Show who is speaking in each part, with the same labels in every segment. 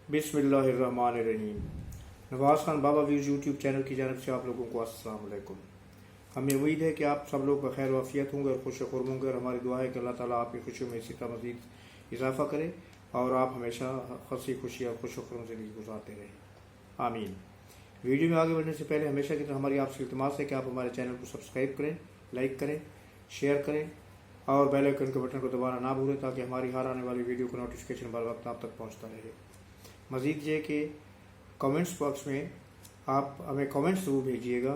Speaker 1: बिस्मिल्लाहिर्रहमानिर्रहीम। नवाज़ खान बाबा views YouTube channel की जानब से आप लोगों को अस्सलाम वालेकुम। हमें उम्मीद है कि आप सब लोग बखैर वाफियत होंगे और खुश खुर्म होंगे, और हमारी दुआ है कि अल्लाह ताला आपकी खुशियों में इसी तरह मज़ीद इजाफ़ा करे और आप हमेशा हंसी खुशी और खुश खुर्म ज़िंदगी गुजारते रहें, आमीन। वीडियो में आगे बढ़ने से पहले हमेशा की तरह हमारी आपसे इल्तिमास है कि आप हमारे चैनल को सब्सक्राइब करें, लाइक करें, शेयर करें और बेल आइकन के बटन को दबाना ना भूलें ताकि हमारी हर आने वाली वीडियो का नोटिफिकेशन बर वक्त आप तक पहुँचता रहे। मज़ीद ये कि कमेंट्स बॉक्स में आप हमें कमेंट्स ज़रूर भेजिएगा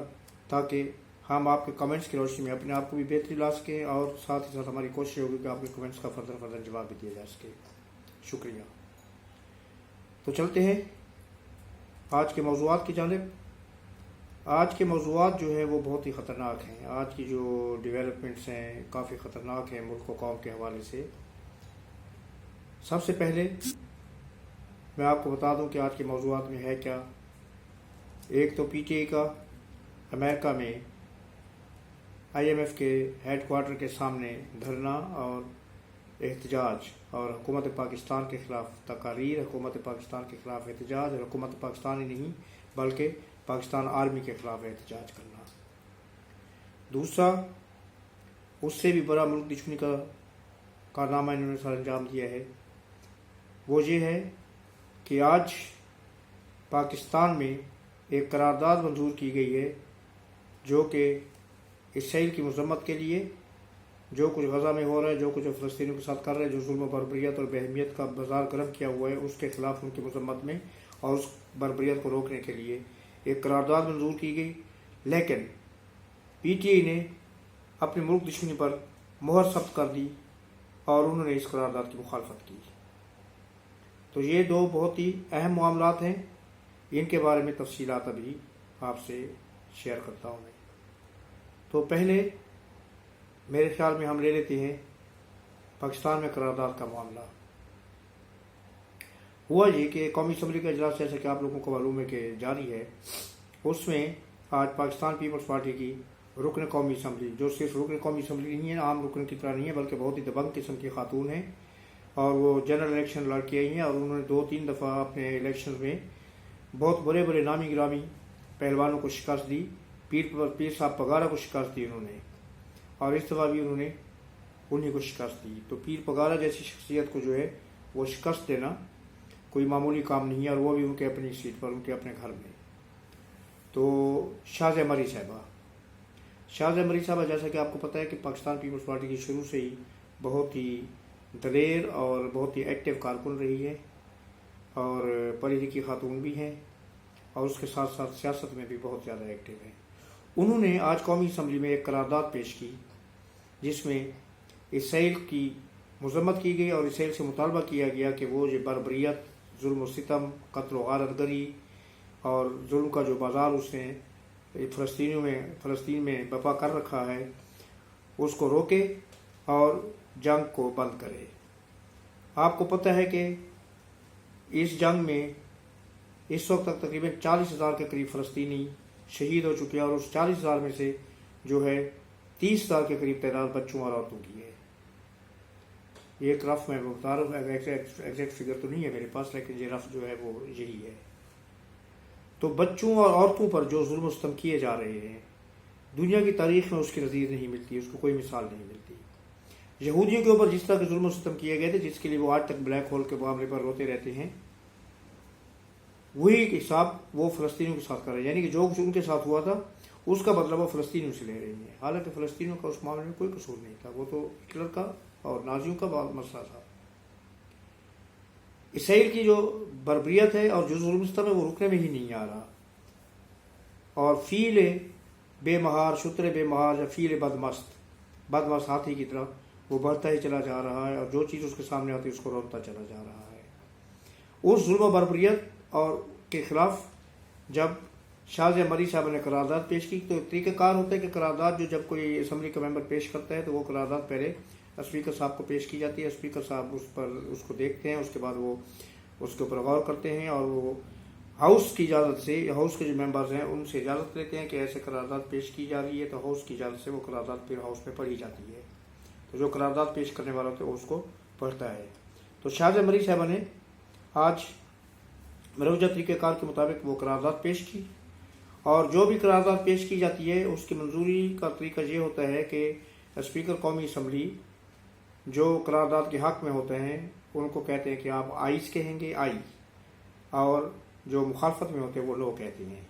Speaker 1: ताकि हम आपके कमेंट्स की रोशनी में अपने आप को भी बेहतरी ला सकें और साथ ही साथ हमारी कोशिश होगी कि आपके कमेंट्स का फर्दर जवाब भी दिया जा सके। शुक्रिया। तो चलते हैं आज के मौज़ूआत की जानिब। आज के मौज़ूआत जो है वो बहुत ही ख़तरनाक हैं। आज की जो डेवलपमेंट्स हैं काफ़ी ख़तरनाक हैं मुल्क व कौम के हवाले से। सबसे पहले मैं आपको बता दूं कि आज के मौज़ूआत में है क्या। एक तो PTI का अमेरिका में IMF के हेड क्वार्टर के सामने धरना और एहतजाज, और हुकूमत पाकिस्तान के ख़िलाफ़ तकारीर, हुकूमत पाकिस्तान के ख़िलाफ़ एहतजाज, और हुकूमत पाकिस्तान ही नहीं बल्कि पाकिस्तान आर्मी के ख़िलाफ़ एहतजाज करना। दूसरा, उससे भी बड़ा मुल्क दुश्मनी का कारनामा इन्होंने सर अंजाम दिया है, वो ये है कि आज पाकिस्तान में एक करारदाद मंजूर की गई है जो कि इसराइल की मज़म्मत के लिए, जो कुछ गज़ा में हो रहा है, जो कुछ फ़लस्तीनियों के साथ कर रहे हैं, जो जुल्म बर्बरियत और बेहमियत का बाजार गर्म किया हुआ है, उसके ख़िलाफ़ उनकी मज़म्मत में और उस बर्बरियत को रोकने के लिए एक करारदाद मंजूर की गई। लेकिन PTI ने अपनी मुल्क दुश्मनी पर मोहर सख्त कर दी और उन्होंने इस करारदाद की मुखालफत की। तो ये दो बहुत ही अहम मामलात हैं, इनके बारे में तफसीलात अभी आपसे शेयर करता हूँ मैं। तो पहले मेरे ख्याल में हम ले लेते हैं पाकिस्तान में करारदाद का मामला। हुआ ये कि कौमी असम्बली का इजलास, जैसे कि आप लोगों को मालूम है कि जारी है, उसमें आज पाकिस्तान पीपल्स पार्टी की रुकन कौमी असम्बली, जो सिर्फ रुकन कौमी असम्बली नहीं है, आम रुकन की तरह नहीं है, बल्कि बहुत ही दबंग किस्म की खातून है, और वो जनरल इलेक्शन लड़ के आई हैं और उन्होंने 2-3 दफ़ा अपने इलेक्शन में बहुत बड़े बड़े नामी गिरामी पहलवानों को शिकस्त दी। पीर साहब पगारा को शिकस्त दी उन्होंने, और इस दफ़ा भी उन्होंने उन्हीं को शिकस्त दी। तो पीर पगारा जैसी शख्सियत को जो है वो शिकस्त देना कोई मामूली काम नहीं है, और वो भी उनके अपनी सीट पर, उनके अपने घर में। तो शाहज़ मरी साहबा, जैसा कि आपको पता है कि पाकिस्तान पीपल्स पार्टी की शुरू से ही बहुत ही दलेर और बहुत ही एक्टिव कारकुन रही है, और पढ़ी लिखी खातून भी हैं, और उसके साथ साथ सियासत में भी बहुत ज़्यादा एक्टिव हैं। उन्होंने आज कौमी असम्बली में एक करारदाद पेश की जिसमें इसराइल की मज़म्मत की गई और इसराइल से मुतालबा किया गया कि वो जो बर्बरियत, जुल्म सितम, कत्ल व गारतगरी और जुल्म का जो बाज़ार उसने फ़लस्तीन में बपा कर रखा है, उसको रोके और जंग को बंद करे। आपको पता है कि इस जंग में इस वक्त तक तकरीबन 40,000 के करीब फ़लस्तीनी शहीद हो चुके हैं, और उस 40,000 में से जो है 30,000 के करीब तादाद बच्चों और औरतों की है। ये एक रफ मैं बता रहा हूँ, एग्जैक्ट फिगर तो नहीं है मेरे पास, लेकिन ये रफ जो है वो यही है। तो बच्चों और औरतों पर जो जुल्म सितम किए जा रहे हैं, दुनिया की तारीख में उसकी नज़ीर नहीं मिलती, उसको कोई मिसाल नहीं मिलती। यहूदियों के ऊपर जिस तरह के जुल्म सितम किए गए थे, जिसके लिए वो आज तक ब्लैक होल के मामले पर रोते रहते हैं, वही हिसाब वो फ़लस्तीनियों के साथ कर रहे हैं। यानी कि जो उनके साथ हुआ था उसका बदला वो फ़लस्तीनियों से ले रही हैं। हालांकि फ़लस्तीनियों का उस मामले में कोई कसूर नहीं था, वो तो हिटलर का और नाजियों का मसला था। इसराइल की जो बर्बरियत है और जो जुल्म सितम है वो रुकने में ही नहीं आ रहा, और फील बेमहार, शुत्र बेमहार या फील बदमस्त हाथी की तरह वो बढ़ता ही चला जा रहा है, और जो चीज़ उसके सामने आती है उसको रोकता चला जा रहा है। उस जुल्म बर्बरियत और के ख़िलाफ़ जब शाहज़ मरी साहब ने करारदाद पेश की, तो तरीक़ाकार होता है कि करारदाद जो जब कोई असम्बली का मेंबर पेश करता है तो वो करारदाद पहले स्पीकर साहब को पेश की जाती है। स्पीकर साहब उसको देखते हैं, उसके बाद वो उसके ऊपर गौर करते हैं, और वो हाउस की इजाज़त से, हाउस के जो मेंबर्स हैं उनसे इजाज़त लेते हैं कि ऐसे करारदाद पेश की जा रही है, तो हाउस की इजाज़त से वो करारदाद फिर हाउस में पढ़ी जाती है। तो जो करारदाद पेश करने वाला होता है उसको पढ़ता है। तो शाहज़ मरी साहब ने आज मरोजा तरीक़ेकार के मुताबिक वो करारदाद पेश की, और जो भी करारदाद पेश की जाती है उसकी मंजूरी का तरीका ये होता है कि स्पीकर कौमी असम्बली जो करारदाद के हक़ में होते हैं उनको कहते हैं कि आप आइस कहेंगे, आई, और जो मुखालफत में होते हैं वो लो कहते हैं।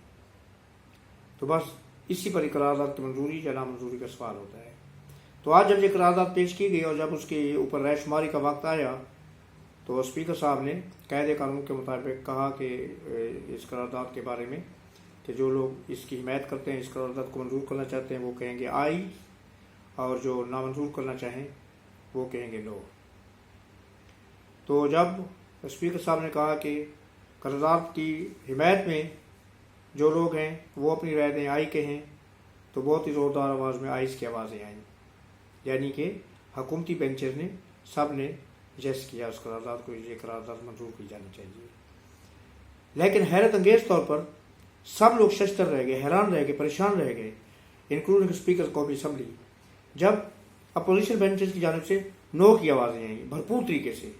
Speaker 1: तो बस इसी पर करारदाद की मंजूरी या नामंजूरी का सवाल होता है। तो आज जब ये करारदाद पेश की गई और जब उसके ऊपर रायशुमारी का वक्त आया तो स्पीकर साहब ने कायदे कानून के मुताबिक कहा कि इस करारदाद के बारे में कि जो लोग इसकी हिमायत करते हैं, इस करारदाद को मंजूर करना चाहते हैं वो कहेंगे आई, और जो नामंजूर करना चाहें वो कहेंगे नो। तो जब स्पीकर साहब ने कहा कि करारदाद की हिमायत में जो लोग हैं वो अपनी राय दें, आई कहें, तो बहुत ही ज़ोरदार आवाज़ में आइस की आवाज़ें आईं, यानी कि हुकूमती बेंचेस ने सब ने जैस किया उस करारदाद को, ये करारदाद मंजूर की जानी चाहिए। लेकिन हैरत अंगेज़ तौर पर सब लोग शशतर रह गए, हैरान रह गए, परेशान रह गए, इंक्लूडिंग स्पीकर कौमी असम्बली, जब अपोजिशन बेंचेस की जानिब से नो की आवाज़ें आई भरपूर तरीके से।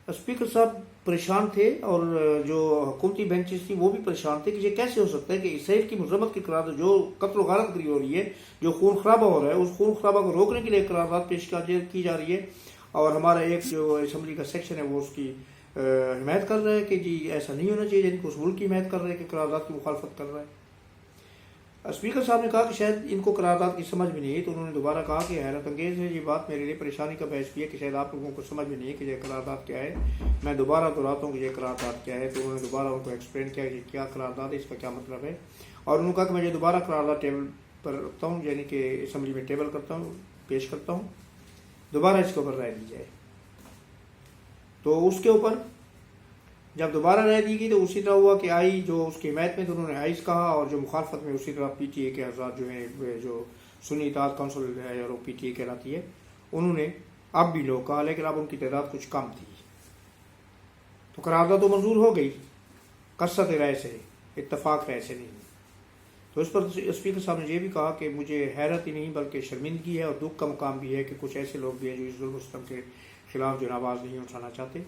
Speaker 1: स्पीकर साहब परेशान थे और जो हुकूमती बेंचेस थी वो भी परेशान थे कि ये कैसे हो सकता है कि इसराइल की मजम्मत की करारदाद, जो कत्ल गारत करी हो रही है, जो खून खराबा हो रहा है, उस खून खराबा को रोकने के लिए करारदाद पेश की जा रही है, और हमारा एक जो असम्बली का सेक्शन है वो उसकी हिमायत कर रहा है कि जी ऐसा नहीं होना चाहिए, यानी कि उस मुल्क की हिमायत कर रहा है कि करारदाद की मुखालफत कर रहा है। स्पीकर साहब ने कहा कि शायद इनको करारदाद की समझ भी नहीं है, तो उन्होंने दोबारा कहा कि हैरत अंगेज़ है, ये बात मेरे लिए परेशानी का बायस भी है कि शायद आप लोगों को समझ में नहीं है कि ये करारदाद क्या है। मैं दोबारा दोहराता हूँ कि ये करारदाद क्या है। तो उन्होंने दोबारा उनको एक्सप्लेन किया कि क्या करारदाद है, इसका क्या मतलब है, और उन्होंने कहा कि मैं ये दोबारा करारदाद टेबल पर रखता हूँ, यानी कि असम्बली में टेबल करता हूँ, पेश करता हूँ, दोबारा इसके ऊपर राय दी जाए। तो उसके ऊपर जब दोबारा राय दी गई तो उसी तरह हुआ कि आई जो उसकी हिमायत में तो उन्होंने आइस कहा, और जो मुखालफत में उसी तरह पीटीए के हज़रात जो हैं, जो सुन्नी इत्तेहाद काउंसिल है और वो पीटीए कहलाती है, उन्होंने अब भी लो कहा, लेकिन अब उनकी तादाद कुछ कम थी। तो करारदाद तो मंजूर हो गई कसरत राय से, इत्तफाक राय से नहीं। तो इस पर स्पीकर साहब ने यह भी कहा कि मुझे हैरत ही नहीं बल्कि शर्मिंदगी है और दुख का मुकाम भी है कि कुछ ऐसे लोग भी हैं जो इस जुल्म सितम के खिलाफ जो आवाज़ नहीं उठाना चाहते।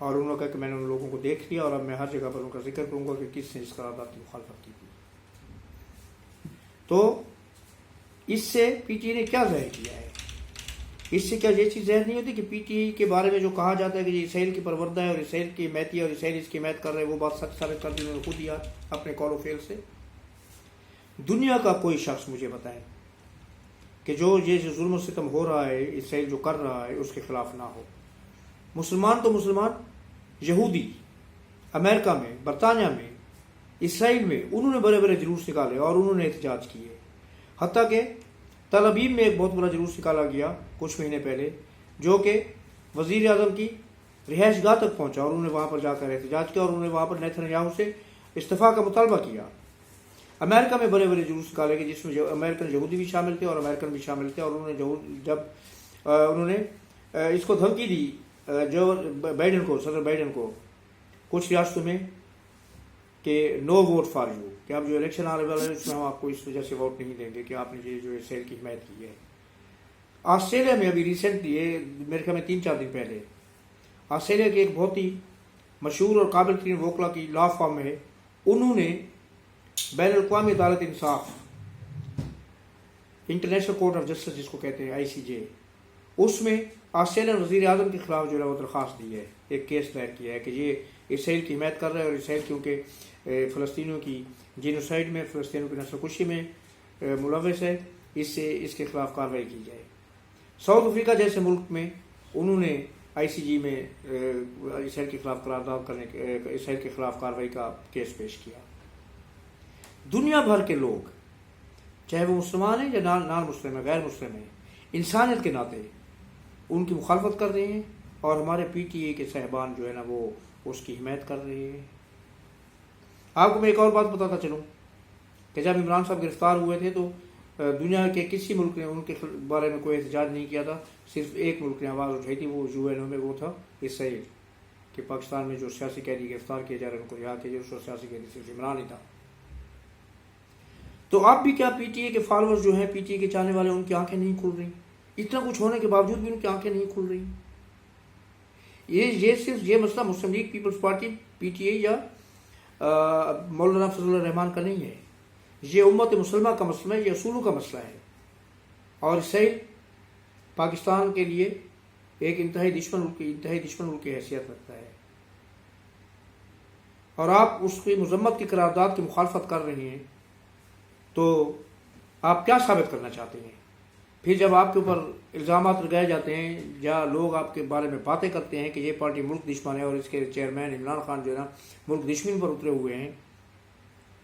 Speaker 1: और उन्होंने कहा कि मैंने उन लोगों को देख लिया और अब मैं हर जगह पर उनका जिक्र करूंगा कि किसने इस करारदाद की मुखालफत की थी। तो इससे पीटीए ने क्या ज़ाहिर किया है? इससे क्या ये चीज़ ज़ाहिर नहीं होती कि पीटीए के बारे में जो कहा जाता है कि इसराइल की परवरदा है और इसराइल की हिमायती और इसराइल इसकी हिमायत कर रहे हैं, वो बात सच साबित कर दी उन्होंने खुद दिया अपने कॉल ऑफ फेल से। दुनिया का कोई शख्स मुझे बताए कि जो ये जो जुल्म सितम हो रहा है, इसराइल जो कर रहा है, उसके खिलाफ ना हो। मुसलमान तो मुसलमान, यहूदी अमेरिका में, बरतानिया में, इसराइल में, उन्होंने बड़े बड़े जुलूस निकाले और उन्होंने एहतजाज किए। हत्ता कि तल अबीब में एक बहुत बड़ा जुलूस निकाला गया कुछ महीने पहले, जो कि वज़ीर आज़म की रिहाइश गाह तक पहुंचा, और उन्होंने वहाँ पर जाकर एहतजाज किया और उन्होंने वहाँ पर नेतन्याहू से इस्तीफ़ा का मुतालबा किया। अमेरिका में बड़े बड़े जुलूस निकाले गए जिसमें अमेरिकन यहूदी भी शामिल थे और अमेरिकन भी शामिल थे, और उन्होंने जब उन्होंने इसको धमकी दी जो बाइडन को, सदर बाइडन को, कुछ रियासतों में कि नो वोट फॉर यू, कि अब जो इलेक्शन आने वाला है उसमें हम आपको इस वजह से वोट नहीं देंगे कि आपने ये जो इसराइल की हिमायत की है। ऑस्ट्रेलिया में अभी रिसेंटली, ये मेरे ख्याल में 3-4 दिन पहले, ऑस्ट्रेलिया के एक बहुत ही मशहूर और काबिल तरीन वोकला की लॉ फॉर्म है, उन्होंने बैन अल-अक़वामी अदालत इंसाफ, इंटरनेशनल कोर्ट ऑफ जस्टिस जिसको कहते हैं ICJ, उसमें ऑस्ट्रेलियन वज़ीर आज़म के खिलाफ जो है वो दरख्वास्त दी है, एक केस दायर किया है कि ये इसराइल की हिमायत कर रहा है और इसराइल क्योंकि फ़लस्तीनियों की जीनोसाइड में, फ़लस्तीनियों की नस्लकुशी में मुलव्वस है, इससे इसके खिलाफ कार्रवाई की जाए। साउथ अफ्रीका जैसे मुल्क में उन्होंने ICJ में इसराइल के खिलाफ करारदाद करने, इसराइल के खिलाफ कार्रवाई का केस पेश किया। दुनिया भर के लोग, चाहे वो मुसलमान हैं या नान मुस्लिम है, गैर मुस्लिम है, इंसानियत के नाते उनकी मुखालफत कर रहे हैं, और हमारे PTA के साहिबान जो है ना वो उसकी हिमायत कर रहे हैं। आपको मैं एक और बात बताता चलूँ कि जब इमरान साहब गिरफ्तार हुए थे तो दुनिया के किसी मुल्क ने उनके बारे में कोई एहतजाज नहीं किया था, सिर्फ एक मुल्क ने आवाज़ उठाई थी, वो UN में, वो था इसराइल, कि पाकिस्तान में जो सियासी कैदी गिरफ्तार किए जा रहे हैं उनको रिहा किया जाए, सियासी कैदी सिर्फ इमरान ही था। तो अब भी क्या PTA के फॉलोअर्स जो हैं, PTA के चाहने वाले, उनकी आंखें नहीं खुल रही? इतना कुछ होने के बावजूद भी उनकी आंखें नहीं खुल रही। یہ صرف یہ مسئلہ مسلم لیگ پیپلز پارٹی PTI یا مولانا فضل الرحمان کا نہیں ہے، یہ امت مسلمہ کا مسئلہ ہے، یہ اصولوں کا مسئلہ ہے، اور اسرائیل پاکستان کے لیے ایک انتہائی دشمن ملک کی حیثیت رکھتا ہے، اور آپ اس کی مذمت کی قرارداد کی مخالفت کر رہے ہیں، تو آپ کیا ثابت کرنا چاہتے ہیں؟ پھر جب آپ کے اوپر الزامات لگائے جاتے ہیں یا لوگ آپ کے بارے میں باتیں کرتے ہیں کہ یہ پارٹی ملک دشمن ہے اور اس کے چیئرمین عمران خان جو ہے نا ملک دشمن پر اترے ہوئے ہیں،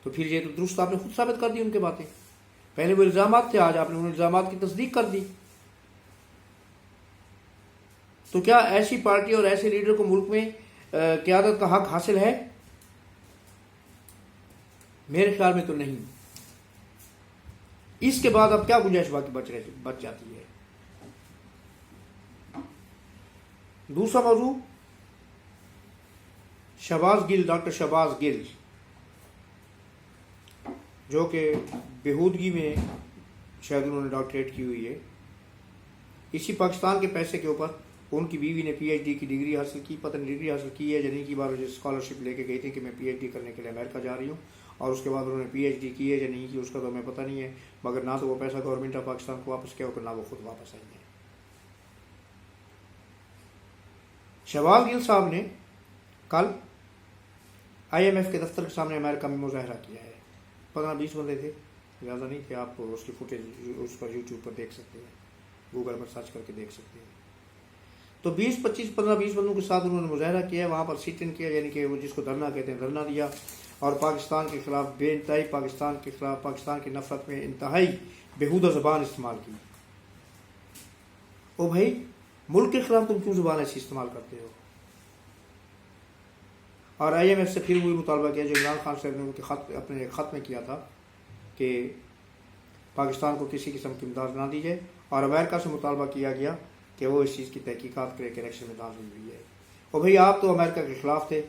Speaker 1: تو پھر یہ تو درست آپ نے خود ثابت کر دی ان کے باتیں. پہلے وہ الزامات تھے، آج آپ نے ان الزامات کی تصدیق کر دی. تو کیا ایسی پارٹی اور ایسے لیڈر کو ملک میں قیادت کا حق حاصل ہے؟ میرے خیال میں تو نہیں. اس کے بعد اب کیا گنجائش باقی بچ جاتی ہے؟ دوسرا موضوع ڈاکٹر شہباز گل، جو کہ بےہودگی میں شاید انہوں نے ڈاکٹریٹ کی ہوئی ہے. اسی پاکستان کے پیسے کے اوپر ان کی بیوی نے PhD کی ڈگری حاصل کی، پتہ نہیں ڈگری حاصل کی ہے یا نہیں کی، بار اسکالرشپ لے کے گئی تھی کہ میں PhD کرنے کے لیے امریکہ جا رہی ہوں، اور اس کے بعد انہوں نے PhD کی ہے یا نہیں کی اس کا تو ہمیں پتہ نہیں ہے، مگر نہ تو وہ پیسہ گورنمنٹ آف پاکستان کو واپس کیا ہوگا، نہ وہ خود واپس آئیں گے. شہباز گل صاحب نے کل IMF کے دفتر کے سامنے امریکہ میں مظاہرہ کیا ہے. 15-20 بندے تھے، زیادہ نہیں تھے. آپ اس کی فوٹیج اس پر YouTube پر دیکھ سکتے ہیں، گوگل پر سرچ کر کے دیکھ سکتے ہیں. تو 15-20 بندوں کے ساتھ انہوں نے مظاہرہ کیا، وہاں پر سیٹ ان کیا، یعنی کہ وہ جس کو دھرنا کہتے ہیں دھرنا دیا، اور پاکستان کے خلاف بے انتہائی پاکستان کے خلاف پاکستان کی نفرت میں انتہائی بےہودہ زبان استعمال کی. او بھائی، ملک کے خلاف تم کیوں زبان ایسی استعمال کرتے ہو؟ اور IMF سے پھر وہی مطالبہ کیا جو عمران خان صاحب نے اپنے خط میں کیا تھا کہ پاکستان کو کسی قسم کی امداد نہ دی جائے، اور امریکہ سے مطالبہ کیا گیا کہ وہ اس چیز کی تحقیقات کرے کہ الیکشن میں داخل ہوئی ہے. اور بھائی آپ تو امریکہ کے خلاف تھے،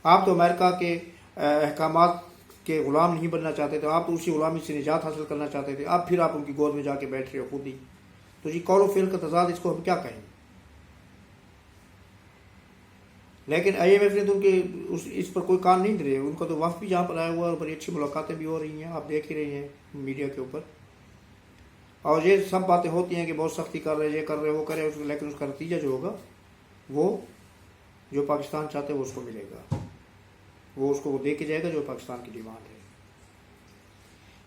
Speaker 1: آپ تو امریکہ کے احکامات کے غلام نہیں بننا چاہتے تھے، آپ تو اسی غلامی سے نجات حاصل کرنا چاہتے تھے. اب پھر آپ ان کی گود میں جا کے بیٹھ رہے ہو خود ہی. تو جی قول و فعل کا تضاد، اس کو ہم کیا کہیں؟ لیکن IMF نے تو ان کے اس پر کوئی کان نہیں دے. ان کا تو وفد بھی جہاں پر آیا ہوا ہے اور بڑی اچھی ملاقاتیں بھی ہو رہی ہیں، آپ دیکھ ہی رہے ہیں میڈیا کے اوپر. اور یہ سب باتیں ہوتی ہیں کہ بہت سختی کر رہے، یہ کر رہے، وہ کرے، لیکن اس کا نتیجہ جو ہوگا وہ جو پاکستان چاہتے ہیں وہ اس کو ملے گا، وہ اس کو وہ دے کے جائے گا جو پاکستان کی ڈیمانڈ ہے.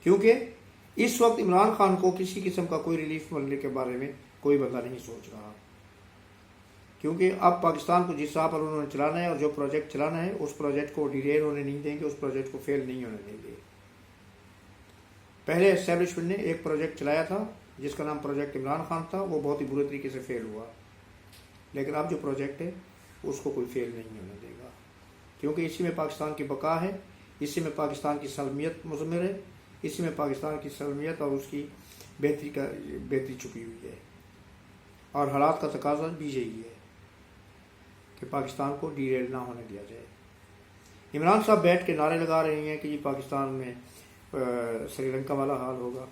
Speaker 1: کیونکہ اس وقت عمران خان کو کسی قسم کا کوئی ریلیف ملنے کے بارے میں کوئی بندہ نہیں سوچ رہا، کیونکہ اب پاکستان کو جس راہ پر انہوں نے چلانا ہے اور جو پروجیکٹ چلانا ہے اس پروجیکٹ کو ڈیلیئر ہونے نہیں دیں گے، اس پروجیکٹ کو فیل نہیں ہونے دیں گے. پہلے اسٹیبلشمنٹ نے ایک پروجیکٹ چلایا تھا جس کا نام پروجیکٹ عمران خان تھا، وہ بہت ہی برے طریقے سے فیل ہوا. لیکن اب جو پروجیکٹ ہے اس کو کوئی فیل نہیں ہونے دے گا، کیونکہ اسی میں پاکستان کی بقا ہے، اسی میں پاکستان کی سالمیت مضمر ہے، اسی میں پاکستان کی سالمیت اور اس کی بہتری چھپی ہوئی ہے. اور حالات کا تقاضا بھی یہی ہے کہ پاکستان کو ڈیریل نہ ہونے دیا جائے. عمران صاحب بیٹھ کے نعرے لگا رہے ہیں کہ یہ پاکستان میں سری لنکا والا حال ہوگا.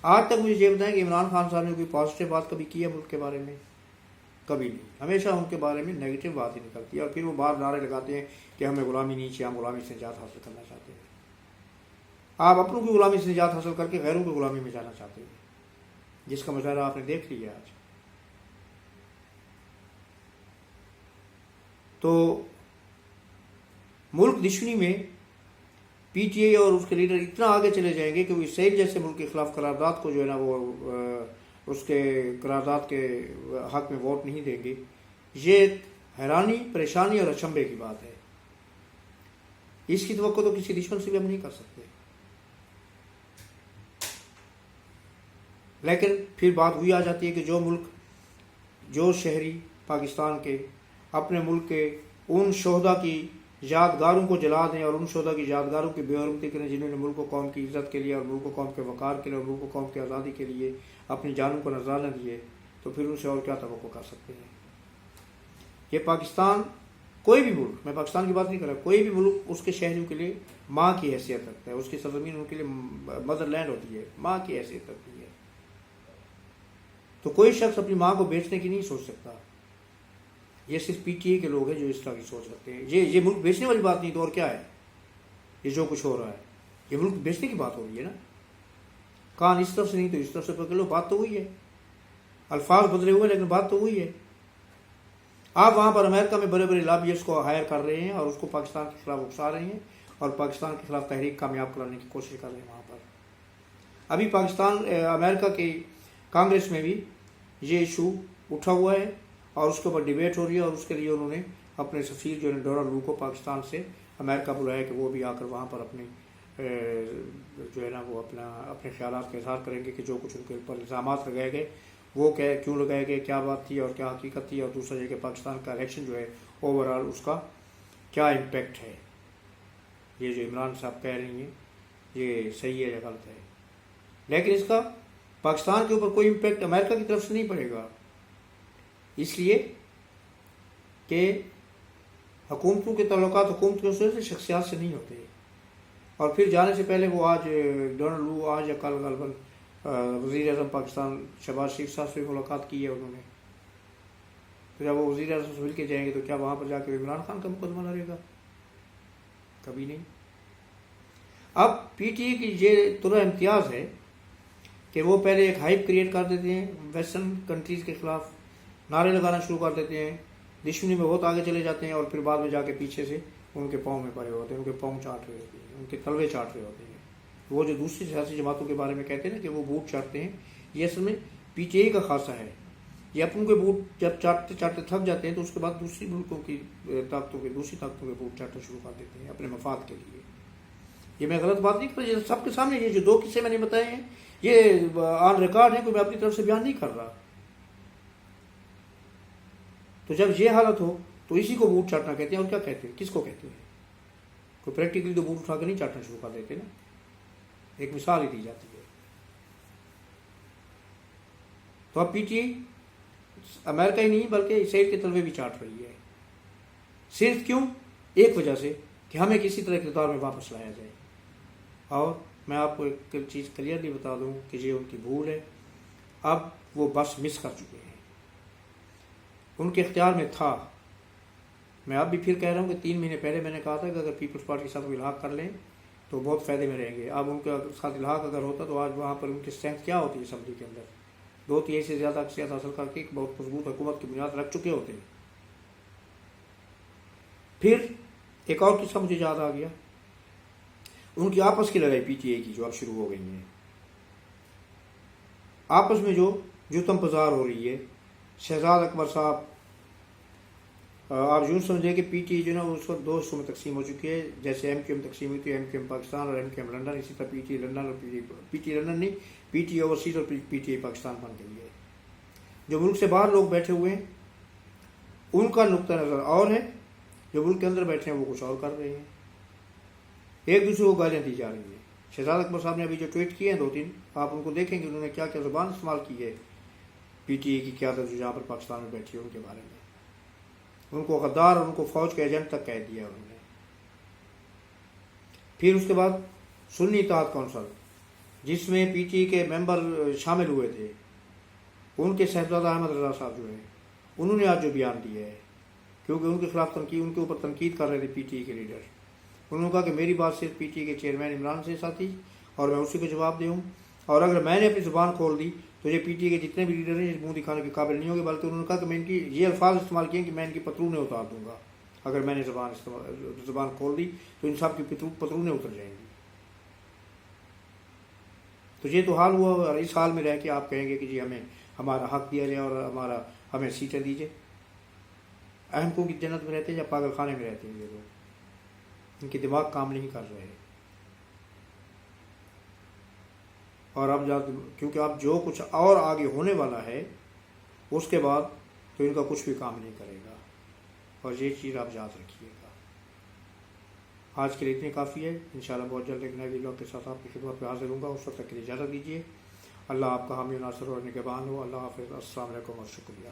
Speaker 1: آج تک مجھے یہ بتائیں کہ عمران خان صاحب نے کوئی پازیٹیو بات کبھی کی ہے ملک کے بارے میں؟ کبھی نہیں. ہمیشہ ان کے بارے میں نیگیٹو بات ہی نکلتی ہے، اور پھر وہ باہر نعرے لگاتے ہیں کہ ہمیں غلامی نہیں چاہیے، ہم غلامی سے نجات حاصل کرنا چاہتے ہیں. آپ اپنوں کی غلامی سے نجات حاصل کر کے غیروں کی غلامی میں جانا چاہتے ہیں، جس کا مظاہرہ آپ نے دیکھ لیا آج. تو ملک دشمنی میں PTI اور اس کے لیڈر اتنا آگے چلے جائیں گے کہ وہ اسرائیل جیسے ملک کے خلاف قرارداد کو جو ہے نا وہ اس کے قرارداد کے حق میں ووٹ نہیں دیں گے. یہ ایک حیرانی، پریشانی اور اچنبھے کی بات ہے. اس کی توقع تو کسی دشمن سے بھی ہم نہیں کر سکتے. لیکن پھر بات ہوئی آ جاتی ہے کہ جو شہری پاکستان کے اپنے ملک کے ان شہداء کی یادگاروں کو جلا دیں اور ان شہداء کی یادگاروں کی بے حرمتی کریں جنہوں نے ملک و قوم کی عزت کے لیے اور ملک و قوم کے وقار کے لیے اور ملک و قوم کی آزادی کے لیے اپنی جانوں کو نذرانہ دیے، تو پھر ان سے اور کیا توقع کر سکتے ہیں؟ یہ پاکستان، کوئی بھی ملک، میں پاکستان کی بات نہیں کر رہا، کوئی بھی ملک اس کے شہریوں کے لیے ماں کی حیثیت رکھتا ہے. اس کی سرزمین ان کے لیے مدر لینڈ ہوتی ہے، ماں کی حیثیت رکھتی ہے. تو کوئی شخص اپنی ماں کو بیچنے کی نہیں سوچ سکتا. یہ صرف پی ٹی اے کے لوگ ہیں جو اس طرح کی سوچ رکھتے ہیں. یہ ملک بیچنے والی بات نہیں تو اور کیا ہے؟ یہ جو کچھ ہو رہا ہے یہ ملک بیچنے کی بات ہو رہی ہے نا. کان اس طرف سے نہیں تو اس طرف سے پکڑ لو، بات تو وہی ہے. الفاظ بدلے ہوئے لیکن بات تو وہی ہے. آپ وہاں پر امریکہ میں بڑے بڑے لابیسٹ کو ہائر کر رہے ہیں اور اس کو پاکستان کے خلاف اکسا رہے ہیں اور پاکستان کے خلاف تحریک کامیاب کرانے کی کوشش کر رہے ہیں وہاں پر. ابھی پاکستان امریکہ کی کانگریس میں بھی یہ ایشو اٹھا ہوا ہے اور اس کے اوپر ڈیبیٹ ہو رہی ہے اور اس کے لیے انہوں نے اپنے سفیر جو ہے ڈونلڈ لو کو پاکستان سے امریکہ بلایا کہ وہ بھی آ کر وہاں پر اپنے جو ہے نا وہ اپنے خیالات کا اظہار کریں گے کہ جو کچھ ان کے اوپر الزامات لگائے گئے وہ کیوں لگائے گئے، کیا بات تھی اور کیا حقیقت تھی، اور دوسرا یہ کہ پاکستان کا الیکشن جو ہے اوور آل اس کا کیا امپیکٹ ہے. یہ جو عمران صاحب کہہ رہی ہیں یہ صحیح ہے یا غلط ہے، لیکن اس کا پاکستان کے اوپر کوئی امپیکٹ امریکہ کی طرف سے نہیں پڑے گا، اس لیے کہ حکومتوں کے تعلقات حکومتوں سے شخصیات سے نہیں ہوتے. اور پھر جانے سے پہلے وہ آج ڈونلڈ لو آج یا کل غالباً وزیر اعظم پاکستان شہباز شریف صاحب سے ملاقات کی ہے انہوں نے. تو جب وہ وزیر اعظم سے مل کے جائیں گے تو کیا وہاں پر جا کے عمران خان کا مقدمہ لڑے گا؟ کبھی نہیں. اب پی ٹی اے کی یہ طرح امتیاز ہے کہ وہ پہلے ایک ہائپ کریٹ کر دیتے ہیں ویسٹرن کنٹریز کے خلاف، نعرے لگانا شروع کر دیتے ہیں، دشمنی میں بہت آگے چلے جاتے ہیں اور پھر بعد میں جا کے پیچھے سے ان کے پاؤں میں پڑے ہوتے ہیں، ان کے پاؤں چاٹ رہے ہوتے ہیں، ان کے تلوے چاٹ رہے ہوتے ہیں. وہ جو دوسری سیاسی جماعتوں کے بارے میں کہتے ہیں نا کہ وہ بوٹ چاٹتے ہیں، یہ اصل میں پی ٹی اے کا خاصہ ہے. یہ اپنوں کے بوٹ جب چاٹتے چاٹتے تھک جاتے ہیں تو اس کے بعد دوسری ملکوں کی طاقتوں کے بوٹ چاٹنا شروع کر دیتے ہیں اپنے مفاد کے لیے. یہ میں غلط بات نہیں کر رہا، یہ سب کے سامنے یہ جو دو قصے میں نے بتائے ہیں یہ آن ریکارڈ ہے، کوئی میں اپنی طرف سے بیان نہیں کر رہا. تو جب یہ حالت ہو تو اسی کو بوٹ چاٹنا کہتے ہیں. اور کیا کہتے ہیں، کس کو کہتے ہیں؟ کوئی پریکٹیکلی تو بوٹ اٹھا کے نہیں چاٹنا شروع کر دیتے نا، ایک مثال ہی دی جاتی ہے. تو اب پی ٹی اے امریکہ ہی نہیں بلکہ اسرائیل کے تلوے بھی چاٹ رہی ہے. صرف کیوں؟ ایک وجہ سے کہ ہمیں کسی طرح اقتدار میں واپس لایا جائے. اور میں آپ کو ایک چیز کلیئرلی بتا دوں کہ یہ ان کی بھول ہے. اب وہ بس مس کر چکے ہیں، ان کے اختیار میں تھا. میں اب بھی پھر کہہ رہا ہوں کہ 3 مہینے پہلے میں نے کہا تھا کہ اگر پیپلز پارٹی کے ساتھ وہ الحاق کر لیں تو بہت فائدے میں رہیں گے. اب ان کے ساتھ الحاق اگر ہوتا تو آج وہاں پر ان کی اسٹرینتھ کیا ہوتی ہے اسمبلی کے اندر؟ 2 تہائی سے زیادہ اکثریت حاصل کر کے ایک بہت مضبوط حکومت کی بنیاد رکھ چکے ہوتے ہیں. پھر ایک اور قصہ مجھے یاد آ گیا، ان کی آپس کی لڑائی پی ٹی اے کی جو اب شروع ہو گئی ہیں، آپس میں جو جتم پزار ہو رہی ہے. شہزاد اکبر صاحب آپ یوں سمجھیں کہ پی ٹی اے جو نا اس وقت 2 حصوں میں تقسیم ہو چکی ہے. جیسے ایم کیو ایم تقسیم ہوئی تھی، ایم کیو ایم پاکستان اور ایم کیو ایم لندن، اسی طرح پی ٹی اے لندن اور پی ٹی اے لندن نہیں، پی ٹی اے اوورسیز اور پی ٹی اے پاکستان بن گئی ہے. جو ملک سے باہر لوگ بیٹھے ہوئے ہیں ان کا نقطہ نظر اور ہے، جو ملک کے اندر بیٹھے ہیں وہ کچھ اور کر رہے ہیں. ایک دوسرے کو گالیاں دی جا رہی ہیں. شہزاد اکبر صاحب نے ابھی جو ٹویٹ کیے ہیں 2-3 آپ ان کو دیکھیں گے انہوں نے کیا کیا زبان استعمال کی ہے پی ٹی اے کی قیادت جو جہاں پر پاکستان میں بیٹھی ہے ان کے بارے میں. ان کو غدار اور ان کو فوج کے ایجنٹ تک کہہ دیا انہوں نے. پھر اس کے بعد سنی اتحاد کونسل جس میں پی ٹی اے کے ممبر شامل ہوئے تھے، ان کے صاحبزادہ احمد رضا صاحب جو ہیں انہوں نے آج جو بیان دیا ہے، کیونکہ ان کے خلاف ان کے اوپر تنقید کر رہے تھے پی ٹی اے کے لیڈر، انہوں نے کہا کہ میری بات صرف پی ٹی اے کے چیئرمین عمران سے ساتھی اور میں اسی کو جواب دوں، اور اگر میں نے اپنی زبان کھول دی تو یہ پی ٹی اے کے جتنے بھی لیڈر ہیں منہ دکھانے کے قابل نہیں ہوں گے. بلکہ انہوں نے کہا کہ میں ان کی یہ الفاظ استعمال کیے کہ میں ان کی پتلونیں اتار دوں گا. اگر میں نے زبان کھول دی تو ان سب کی پتلونیں اتر جائیں گی. تو یہ تو حال ہوا، اور اس حال میں رہ کے آپ کہیں گے کہ جی ہمیں ہمارا حق دیا جائے اور ہمیں سیٹیں دیجیے. احمقوں کی جنت میں رہتے ہیں یا پاگل خانے میں رہتے ہیں یہ لوگ؟ ان کے دماغ کام نہیں کر رہے. اور اب کیونکہ اب جو کچھ اور آگے ہونے والا ہے اس کے بعد تو ان کا کچھ بھی کام نہیں کرے گا، اور یہ چیز آپ یاد رکھیے گا. آج کے لیے اتنی کافی ہے. انشاءاللہ بہت جلد ایک نئے ویڈیو کے ساتھ آپ کی خدمت میں حاضر ہوں گا. اس وقت تک کے لیے اجازت دیجیے. اللہ آپ کا حامی و ناصر اور نگہبان ہو. اللہ حافظ. السلام علیکم اور شکریہ.